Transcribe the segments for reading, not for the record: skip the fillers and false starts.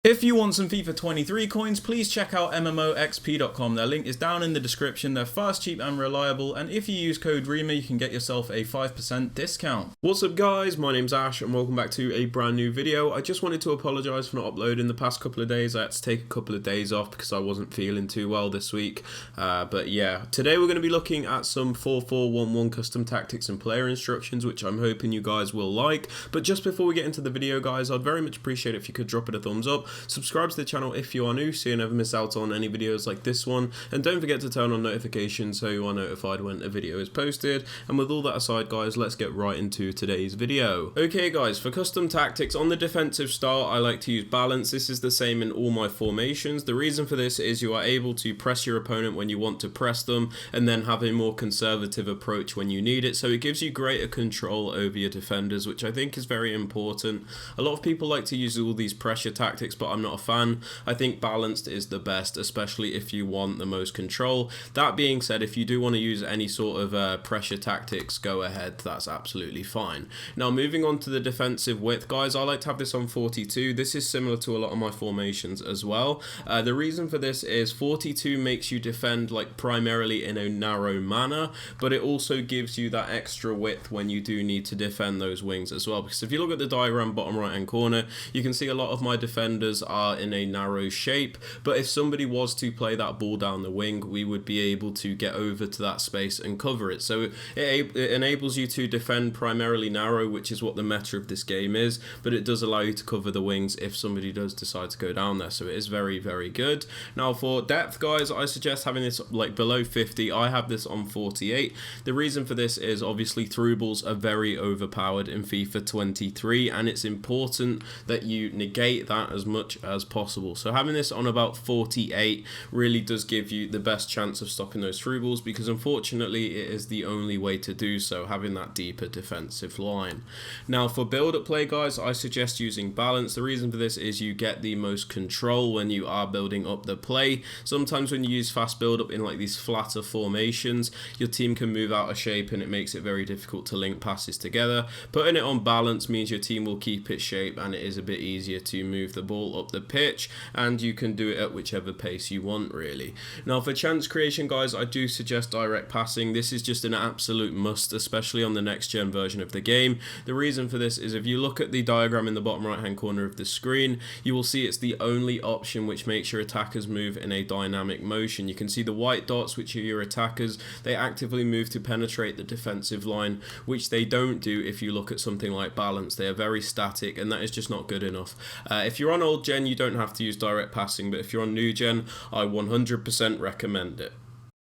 If you want some FIFA 23 coins, please check out MMOXP.com. Their link is down in the description. They're fast, cheap and reliable, and if you use code Rema, you can get yourself a 5% discount. What's up guys, my name's Ash and welcome back to a brand new video. I just wanted to apologise for not uploading the past couple of days. I had to take a couple of days off because I wasn't feeling too well this week. But yeah, today we're going to be looking at some 4-4-1-1 custom tactics and player instructions, which I'm hoping you guys will like. But just before we get into the video guys, I'd very much appreciate it if you could drop it a thumbs up. Subscribe to the channel if you are new so you never miss out on any videos like this one, and don't forget to turn on notifications so you are notified when a video is posted. And with all that aside guys, let's get right into today's video. Okay guys, for custom tactics on the defensive style, I like to use balance. This is the same in all my formations. The reason for this is you are able to press your opponent when you want to press them, and then have a more conservative approach when you need it, so it gives you greater control over your defenders, which I think is very important. A lot of people like to use all these pressure tactics, but I'm not a fan. I think balanced is the best, especially if you want the most control. That being said, if you do want to use any sort of pressure tactics, go ahead, that's absolutely fine. Now moving on to the defensive width guys, I like to have this on 42. This is similar to a lot of my formations as well. The reason for this is 42 makes you defend like primarily in a narrow manner, but it also gives you that extra width when you do need to defend those wings as well, because if you look at the diagram bottom right hand corner, you can see a lot of my defenders are in a narrow shape, but if somebody was to play that ball down the wing, we would be able to get over to that space and cover it. So it enables you to defend primarily narrow, which is what the meta of this game is, but it does allow you to cover the wings if somebody does decide to go down there, so it is very, very good. Now for depth guys, I suggest having this like below 50. I have this on 48. The reason for this is obviously through balls are very overpowered in FIFA 23, and it's important that you negate that as much as possible. So having this on about 48 really does give you the best chance of stopping those through balls, because unfortunately it is the only way to do so, having that deeper defensive line. Now for build up play guys, I suggest using balance. The reason for this is you get the most control when you are building up the play. Sometimes when you use fast build up in like these flatter formations, your team can move out of shape and it makes it very difficult to link passes together. Putting it on balance means your team will keep its shape and it is a bit easier to move the ball up the pitch, and you can do it at whichever pace you want really. Now for chance creation guys, I do suggest direct passing. This is just an absolute must, especially on the next gen version of the game. The reason for this is if you look at the diagram in the bottom right hand corner of the screen, you will see it's the only option which makes your attackers move in a dynamic motion. You can see the white dots, which are your attackers. They actively move to penetrate the defensive line, which they don't do if you look at something like balance. They are very static, and that is just not good enough. If you're on old gen, you don't have to use direct passing, but if you're on new gen, I 100% recommend it.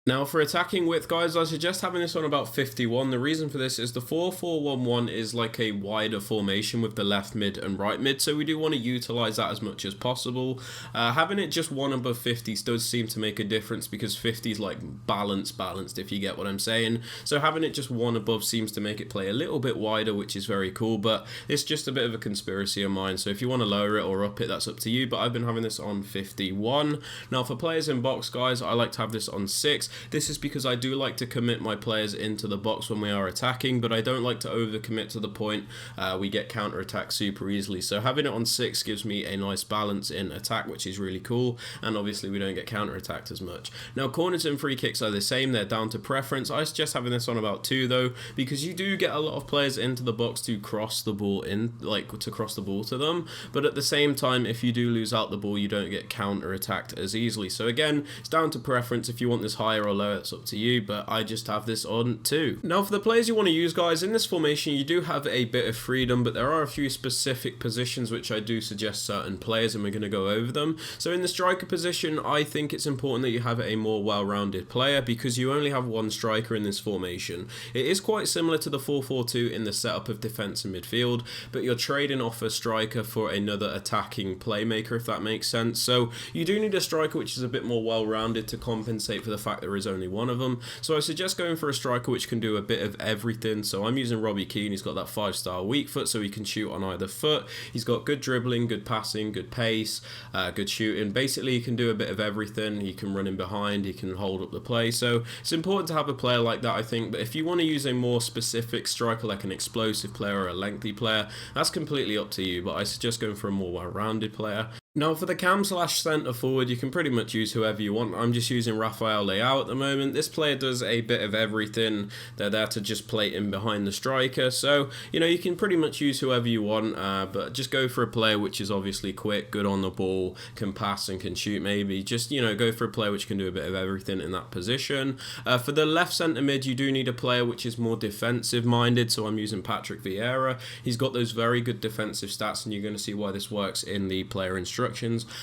Now for attacking width guys, I suggest having this on about 51. The reason for this is the 4-4-1-1 is like a wider formation with the left mid and right mid, so we do want to utilize that as much as possible. Having it just one above 50 does seem to make a difference, because 50 is like balanced if you get what I'm saying. So having it just one above seems to make it play a little bit wider, which is very cool, but it's just a bit of a conspiracy of mine, so if you want to lower it or up it, that's up to you, but I've been having this on 51. Now for players in box guys, I like to have this on 6. This is because I do like to commit my players into the box when we are attacking, but I don't like to overcommit to the point we get counter-attacked super easily. So having it on 6 gives me a nice balance in attack, which is really cool, and obviously we don't get counter-attacked as much. Now corners and free kicks are the same, they're down to preference. I suggest having this on about 2 though, because you do get a lot of players into the box to cross the ball in, like to cross the ball to them, but at the same time, if you do lose out the ball, you don't get counter-attacked as easily. So again, it's down to preference. If you want this higher or lower, it's up to you, but I just have this on 2. Now for the players you want to use guys, in this formation you do have a bit of freedom, but there are a few specific positions which I do suggest certain players, and we're going to go over them. So in the striker position, I think it's important that you have a more well-rounded player, because you only have one striker in this formation. It is quite similar to the 4-4-2 in the setup of defense and midfield, but you're trading off a striker for another attacking playmaker, if that makes sense. So you do need a striker which is a bit more well-rounded to compensate for the fact there is only one of them. So I suggest going for a striker which can do a bit of everything. So I'm using Robbie Keane. He's got that 5-star weak foot, so he can shoot on either foot. He's got good dribbling, good passing, good pace, good shooting. Basically he can do a bit of everything. He can run in behind, he can hold up the play. So it's important to have a player like that, I think. But if you want to use a more specific striker, like an explosive player or a lengthy player, that's completely up to you, but I suggest going for a more well-rounded player. Now for the cam slash centre forward, you can pretty much use whoever you want. I'm just using Rafael Leao at the moment. This player does a bit of everything. They're there to just play in behind the striker. So, you know, you can pretty much use whoever you want, but just go for a player which is obviously quick, good on the ball, can pass and can shoot maybe. Just, you know, go for a player which can do a bit of everything in that position. For the left centre mid, you do need a player which is more defensive minded. So I'm using Patrick Vieira. He's got those very good defensive stats, and you're going to see why this works in the player instructions.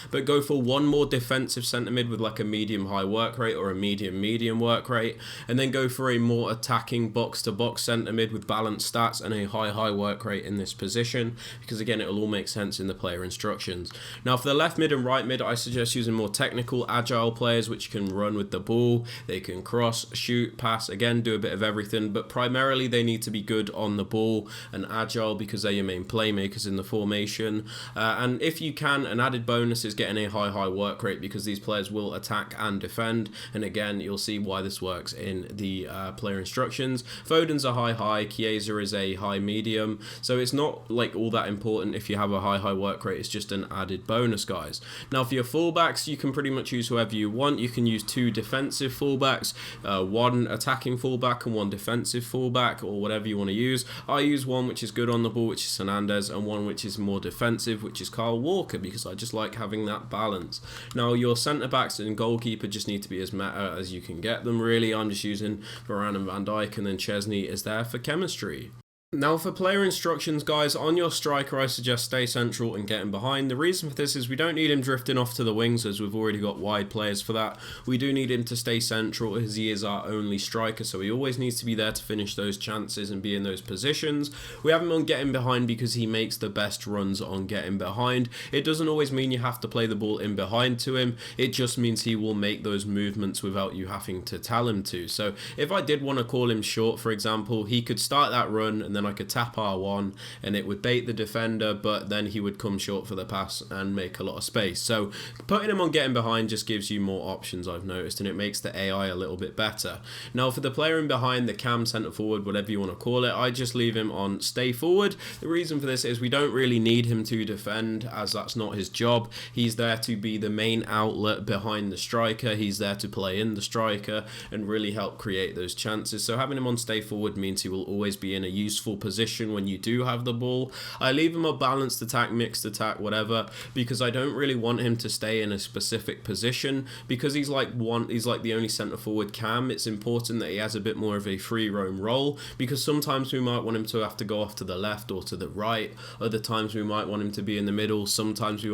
But go for one more defensive centre mid with like a medium high work rate or a medium work rate, and then go for a more attacking box to box centre mid with balanced stats and a high work rate in this position, because again it will all make sense in the player instructions. Now for the left mid and right mid, I suggest using more technical agile players which can run with the ball, they can cross, shoot, pass, again do a bit of everything, but primarily they need to be good on the ball and agile because they're your main playmakers in the formation. And if you can, an added bonus is getting a high work rate, because these players will attack and defend, and again you'll see why this works in the player instructions. Foden's a high, Chiesa is a high medium, so it's not like all that important if you have a high work rate. It's just an added bonus, guys. Now for your fullbacks, you can pretty much use whoever you want. You can use two defensive fullbacks, one attacking fullback and one defensive fullback, or whatever you want to use. I use one which is good on the ball, which is Hernandez, and one which is more defensive, which is Kyle Walker, because I just like having that balance. Now your centre backs and goalkeeper just need to be as meta as you can get them, really. I'm just using Varane and Van Dijk, and then Chesney is there for chemistry. Now for player instructions, guys, on your striker I suggest stay central and get him behind. The reason for this is we don't need him drifting off to the wings, as we've already got wide players for that. We do need him to stay central as he is our only striker, so he always needs to be there to finish those chances and be in those positions. We have him on getting behind because he makes the best runs on getting behind. It doesn't always mean you have to play the ball in behind to him, it just means he will make those movements without you having to tell him to. So if I did want to call him short, for example, he could start that run and then I could tap R1 and it would bait the defender, but then he would come short for the pass and make a lot of space. So putting him on getting behind just gives you more options, I've noticed, and it makes the AI a little bit better. Now for the player in behind, the cam, centre forward, whatever you want to call it, I just leave him on stay forward. The reason for this is we don't really need him to defend, as that's not his job. He's there to be the main outlet behind the striker. He's there to play in the striker and really help create those chances. So having him on stay forward means he will always be in a useful position when you do have the ball. I leave him a balanced attack, mixed attack, whatever, because I don't really want him to stay in a specific position, because he's like the only centre forward cam. It's important that he has a bit more of a free roam role, because sometimes we might want him to have to go off to the left or to the right. Other times we might want him to be in the middle. Sometimes we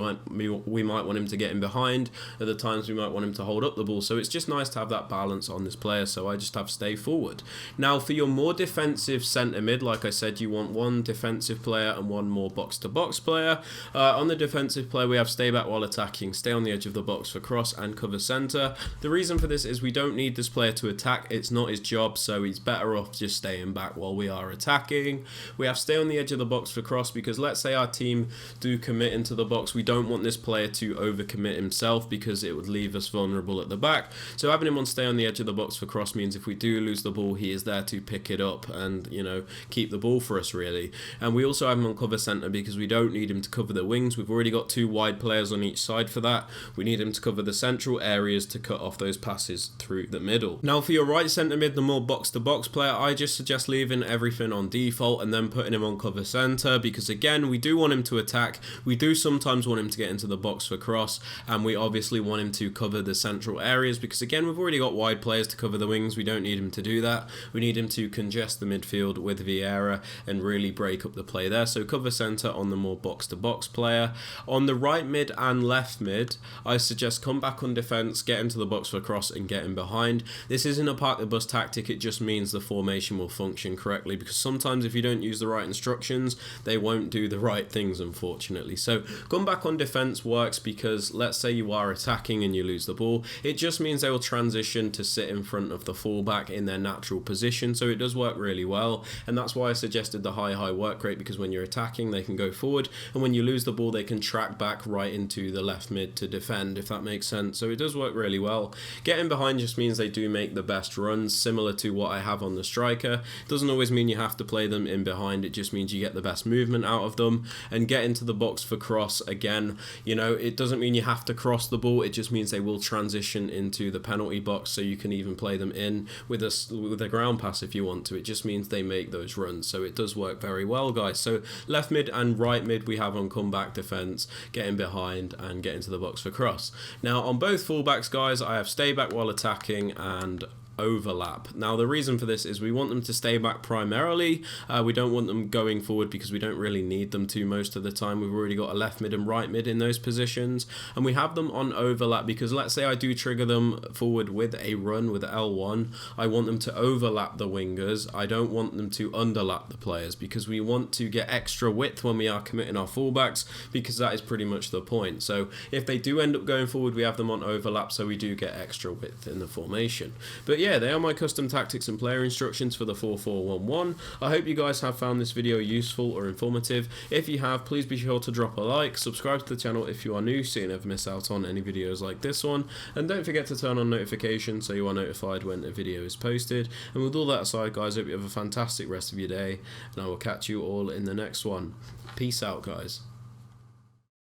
might want him to get in behind. Other times we might want him to hold up the ball. So it's just nice to have that balance on this player, so I just have stay forward. Now for your more defensive centre mid, like I said, you want one defensive player and one more box-to-box player. On the defensive player, we have stay back while attacking, stay on the edge of the box for cross, and cover centre. The reason for this is we don't need this player to attack. It's not his job, so he's better off just staying back while we are attacking. We have stay on the edge of the box for cross, because let's say our team do commit into the box, we don't want this player to overcommit himself, because it would leave us vulnerable at the back. So having him on stay on the edge of the box for cross means if we do lose the ball, he is there to pick it up and, you know, keep the ball for us, really. And we also have him on cover centre because we don't need him to cover the wings. We've already got two wide players on each side for that. We need him to cover the central areas to cut off those passes through the middle. Now for your right centre mid, the more box-to-box player, I just suggest leaving everything on default and then putting him on cover centre, because again, we do want him to attack. We do sometimes want him to get into the box for cross, and we obviously want him to cover the central areas, because again, we've already got wide players to cover the wings. We don't need him to do that. We need him to congest the midfield with Vieira and really break up the play there. So cover centre on the more box-to-box player. On the right mid and left mid, I suggest come back on defence, get into the box for cross and get in behind. This isn't a park the bus tactic, it just means the formation will function correctly, because sometimes if you don't use the right instructions, they won't do the right things, unfortunately. So come back on defence works because let's say you are attacking and you lose the ball, it just means they will transition to sit in front of the fullback in their natural position, so it does work really well, and that's why why I suggested the high work rate, because when you're attacking they can go forward, and when you lose the ball they can track back right into the left mid to defend, if that makes sense. So it does work really well. Getting behind just means they do make the best runs, similar to what I have on the striker. It doesn't always mean you have to play them in behind, it just means you get the best movement out of them. And get into the box for cross, again, you know, it doesn't mean you have to cross the ball, it just means they will transition into the penalty box, so you can even play them in with a ground pass if you want to. It just means they make those runs, so it does work very well, guys. So left mid and right mid we have on comeback defense, getting behind and get into the box for cross. Now on both fullbacks, guys, I have stay back while attacking and overlap. Now the reason for this is we want them to stay back primarily. We don't want them going forward because we don't really need them to most of the time. We've already got a left mid and right mid in those positions, and we have them on overlap because let's say I do trigger them forward with a run with L1, I want them to overlap the wingers. I don't want them to underlap the players, because we want to get extra width when we are committing our fullbacks, because that is pretty much the point. So if they do end up going forward, we have them on overlap, so we do get extra width in the formation. But yeah, they are my custom tactics and player instructions for the 4-4-1-1. I hope you guys have found this video useful or informative. If you have, please be sure to drop a like, subscribe to the channel if you are new so you never miss out on any videos like this one, and don't forget to turn on notifications so you are notified when a video is posted. And with all that aside, guys, I hope you have a fantastic rest of your day, and I will catch you all in the next one. Peace out, guys.